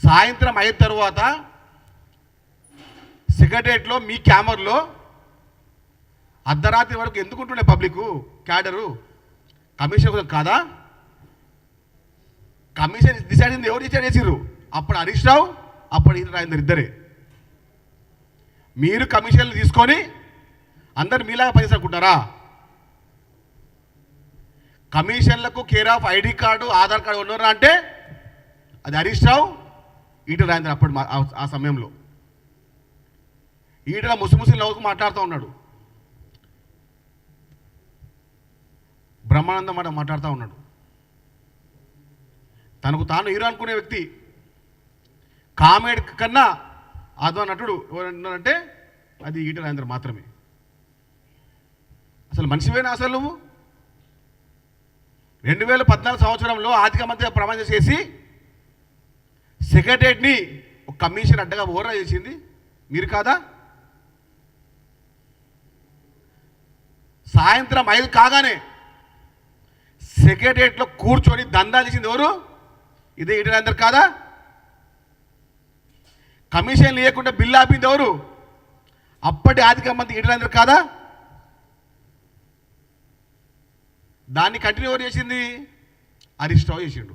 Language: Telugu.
సాయంత్రం అయిన తర్వాత సెక్రటరియట్లో మీ క్యామర్లో అర్ధరాత్రి వరకు ఎందుకు ఉంటుండే పబ్లిక్ క్యాడరు కమిషన్ కాదా? కమిషన్ డిసైడ్ అయింది ఎవరు డిసైడ్ చేసిర్రు? అప్పుడు హరీష్ రావు, అప్పుడు ఈటల రాజేందర్ ఇద్దరే. మీరు కమిషన్లు తీసుకొని అందరు మీలాగా పనిచేసుకుంటారా? కమిషన్లకు care of ID card Aadhaar card ఉన్నారా అంటే అది హరీష్ రావు, ఈటల రాజేందర్. అప్పుడు ఆ సమయంలో ఈటల ముసిముసి నవ్వుకు మాట్లాడుతూ ఉన్నాడు, బ్రహ్మానందం మాట మాట్లాడుతూ ఉన్నాడు. తనకు తాను హీరో అనుకునే వ్యక్తి, కామెడీ కన్నా అదో నటుడు ఎవరంటే అది ఈటల రాజేందర్ మాత్రమే. అసలు మనిషివేనా అసలు నువ్వు? 2014 సంవత్సరంలో ఆర్థిక మంత్రిగా ప్రమాణం చేసి సెక్రటరియట్ని ఒక కమిషన్ అడ్డగా ఓవరా చేసింది మీరు కాదా? సాయంత్రం 5 కాగానే సెక్రటరియట్లో కూర్చొని దందాలు చేసింది ఎవరు? ఇదే ఈటల రాజేందర్ కాదా? కమిషన్ లేకుండా బిల్లు ఆపింది ఎవరు? అప్పటి ఆర్థిక మంత్రి ఈటల రాజేందర్ కాదా? దాన్ని కంటిన్యూ ఎవరు చేసింది? హరీష్ రావు చేసిండు.